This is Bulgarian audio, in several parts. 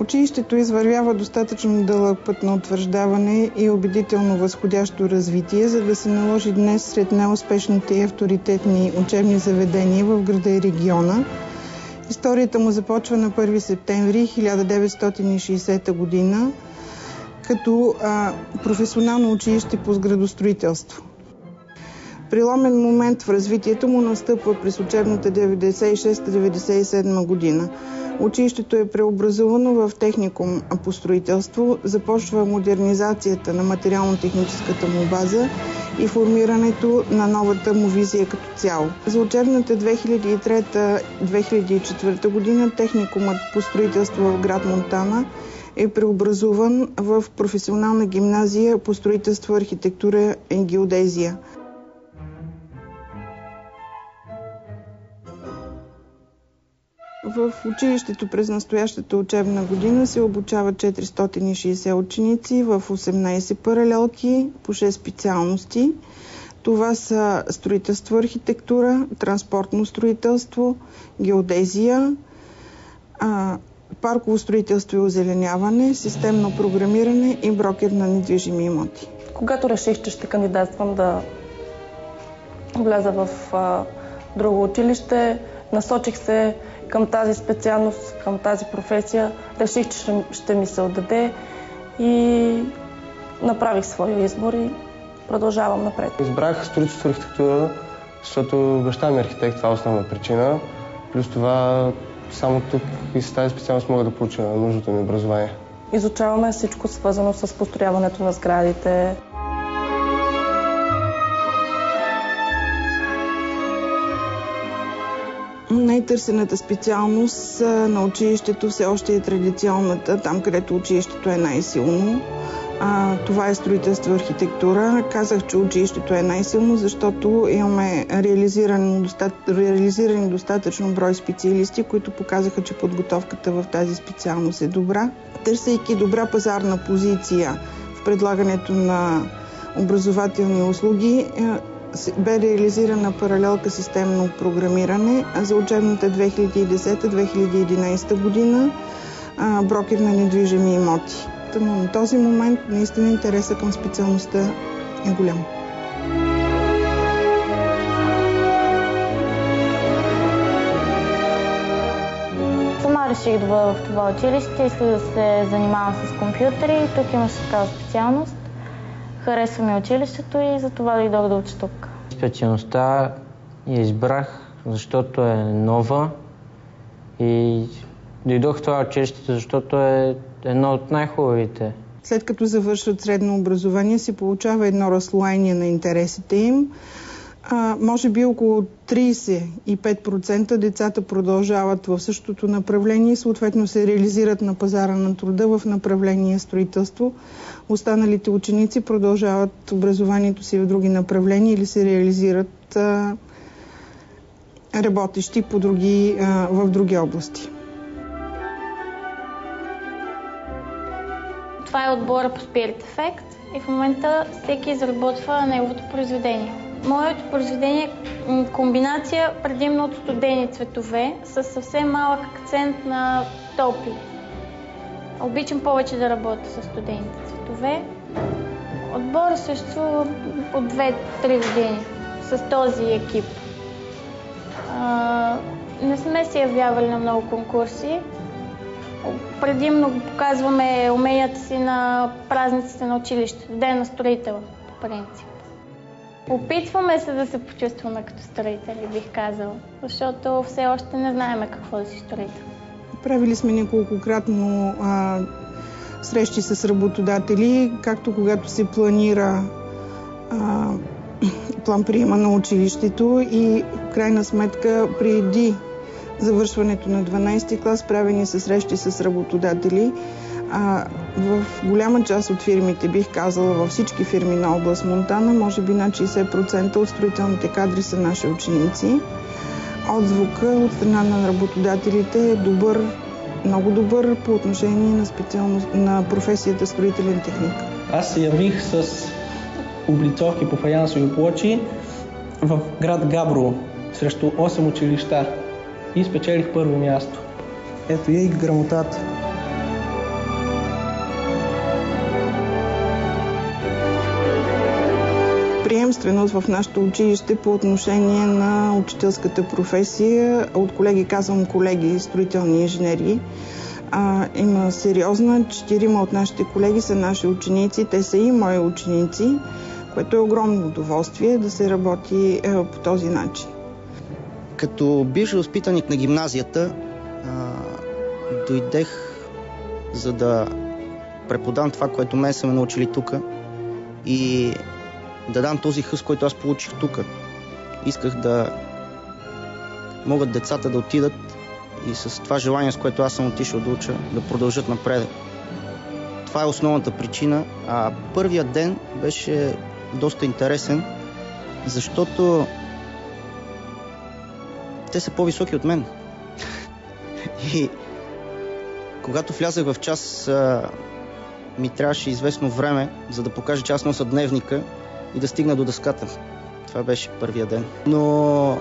Училището извървява достатъчно дълъг път на утвърждаване и убедително възходящо развитие, за да се наложи днес сред най-успешните и авторитетни учебни заведения в града и региона. Историята му започва на 1 септември 1960 година като професионално училище по сградостроителство. Преломен момент в развитието му настъпва през учебната 96-97 година. Училището е преобразувано в техникум по строителство, започва модернизацията на материално-техническата му база и формирането на новата му визия като цяло. За учебната 2003-2004 година техникумът по строителство в град Монтана е преобразуван в професионална гимназия по строителство, архитектура и геодезия. В училището през настоящата учебна година се обучават 460 ученици в 18 паралелки по 6 специалности. Това са строителство, архитектура, транспортно строителство, геодезия, парково строителство и озеленяване, системно програмиране и брокер на недвижими имоти. Когато реших, че ще кандидатствам да вляза в друго училище, насочих се към тази специалност, към тази професия. Реших, че ще ми се отдаде и направих своя избор и продължавам напред. Избрах строителство и архитектура, защото баща ми е архитект, това е основна причина. Плюс това само тук и с тази специалност мога да получа нужното ми образование. Изучаваме всичко свързано с построяването на сградите. Най-търсената специалност на училището все още е традиционната, там където училището е най-силно. Това е строителство и архитектура. Казах, че училището е най-силно, защото имаме реализирани достатъчно брой специалисти, които показаха, че подготовката в тази специалност е добра. Търсейки добра пазарна позиция в предлагането на образователни услуги, бе реализирана паралелка системно програмиране за учебната 2010-2011 година, брокер на недвижими имоти. Но на този момент наистина интереса към специалността е голям. Сама реших да бъда в това училище, исках да се занимавам с компютъри. Тук имаше такава специалност. Харесва ми училището и затова дойдох да уча тук. Специалността я избрах, защото е нова и дойдох в това училище, защото е едно от най-хубавите. След като завършват средно образование, се получава едно разслоение на интересите им. Може би около 35% децата продължават в същото направление и съответно се реализират на пазара на труда в направление строителство. Останалите ученици продължават образованието си в други направления или се реализират работещи в други области. Това е отбора по Spirit Effect и в момента всеки изработва неговото произведение. Моето произведение е комбинация предимно от студени цветове с съвсем малък акцент на топли. Обичам повече да работя с студените цветове. Отбора съществува от 2-3 години с този екип. Не сме се явявали на много конкурси. Предимно показваме уменията си на празниците на училището, Ден на строителя, по принцип. Опитваме се да се почувстваме като строители, бих казала, защото все още не знаем какво да си строител. Правили сме неколкократно срещи с работодатели, както когато се планира план-приема на училището и в крайна сметка преди завършването на 12-ти клас правени са срещи с работодатели. В голяма част от фирмите, бих казала във всички фирми на област Монтана, може би над 60% от строителните кадри са наши ученици. Отзвука от страна на работодателите е добър, много добър по отношение на професията строителен техник. Аз се явих с облицовки по фаянсови плочи в град Габрово срещу 8 училища и спечелих първо място. Ето я и грамотата. приемственост в нашето училище по отношение на учителската професия. От колеги казвам колеги, строителни инженери. Има сериозна. 4 от нашите колеги са наши ученици. Те са и мои ученици, което е огромно удоволствие да се работи по този начин. Като бивш възпитаник на гимназията, дойдех за да преподам това, което мен са ме научили тук и да дам този хъс, който аз получих тук. Исках да могат децата да отидат и с това желание, с което аз съм отишъл да уча, да продължат напред. Това е основната причина. А първият ден беше доста интересен, защото те са по-високи от мен. И когато влязах в час, ми трябваше известно време, за да покажа, че аз нося дневника и да стигна до дъската. Това беше първия ден. Но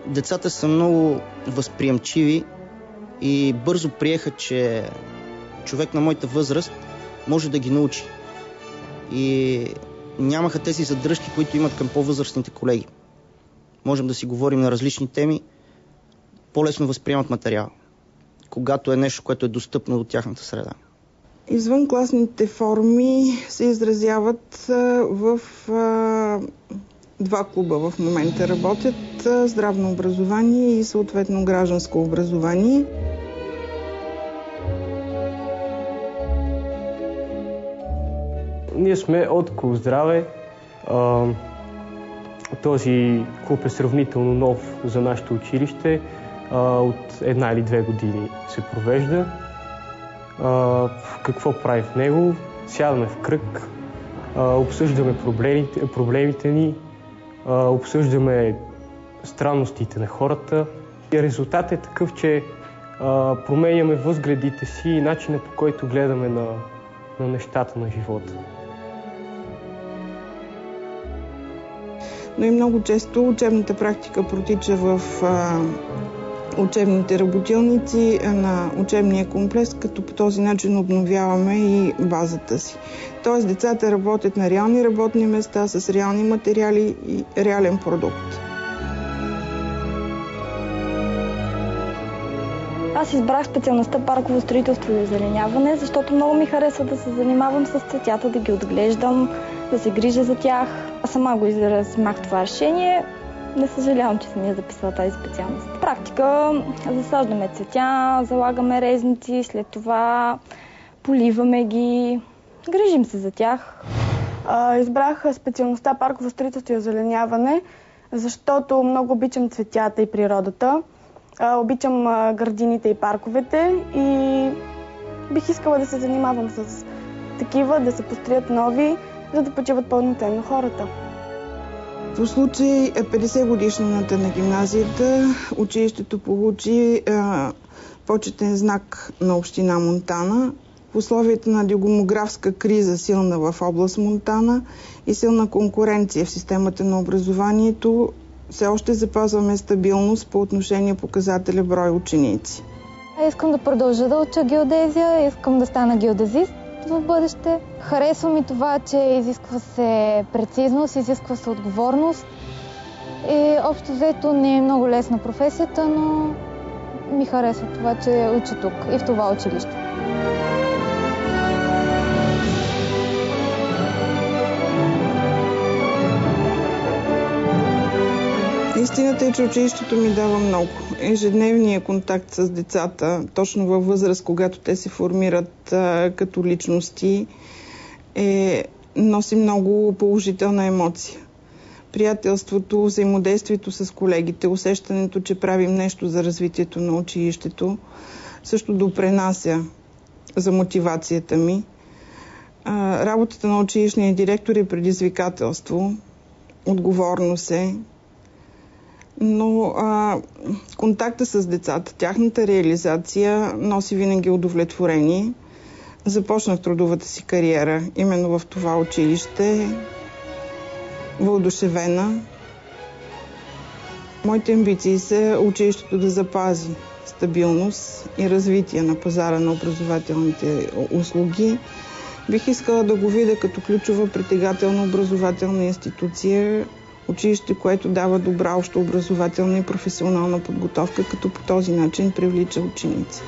децата са много възприемчиви и бързо приеха, че човек на моята възраст може да ги научи. И нямаха тези задръжки, които имат към по-възрастните колеги. Можем да си говорим на различни теми, по-лесно възприемат материал, когато е нещо, което е достъпно до тяхната среда. Извънкласните форми се изразяват в 2 клуба в момента работят. Здравно образование и съответно гражданско образование. Ние сме от Клуб Здраве. Този клуб е сравнително нов за нашето училище. От 1 или 2 години се провежда. Какво правим в него? Сядаме в кръг, обсъждаме проблемите ни, обсъждаме странностите на хората. И резултатът е такъв, че променяме възгледите си и начина, по който гледаме на нещата на живота. Но и много често учебната практика протича в учебните работилници на учебния комплекс, като по този начин обновяваме и базата си. Тоест децата работят на реални работни места, с реални материали и реален продукт. Аз избрах специалността парково строителство и озеленяване, защото много ми харесва да се занимавам с цветята, да ги отглеждам, да се грижа за тях. Аз сама го взимах това решение. Не съжалявам, че съм я записала тази специалност. В практика засаждаме цветя, залагаме резници, след това поливаме ги, грижим се за тях. Избрах специалността парково строителство и озеленяване, защото много обичам цветята и природата. Обичам градините и парковете и бих искала да се занимавам с такива, да се построят нови, за да почиват пълноценно хората. В случай 50-годишнината на гимназията, училището получи почетен знак на община Монтана. В условията на демографска криза, силна в област Монтана и силна конкуренция в системата на образованието, все още запазваме стабилност по отношение показателя брой ученици. Искам да продължа да уча геодезия, искам да стана геодезист в бъдеще. Харесва ми това, че изисква се прецизност, изисква се отговорност. И общо взето не е много лесна професията, но ми харесва това, че уча тук и в това училище. Истината е, че училището ми дава много. Ежедневният контакт с децата, точно във възраст, когато те се формират като личности, носи много положителна емоция. Приятелството, взаимодействието с колегите, усещането, че правим нещо за развитието на училището, също допренася за мотивацията ми. Работата на училищния директор е предизвикателство, отговорност е, но контакта с децата, тяхната реализация носи винаги удовлетворение. Започнах трудовата си кариера именно в това училище, въодушевена. Моите амбиции са училището да запази стабилност и развитие на пазара на образователните услуги Бих искала да го видя като ключова притегателна образователна институция, училище, което дава добра общообразователна и професионална подготовка, като по този начин привлича ученици.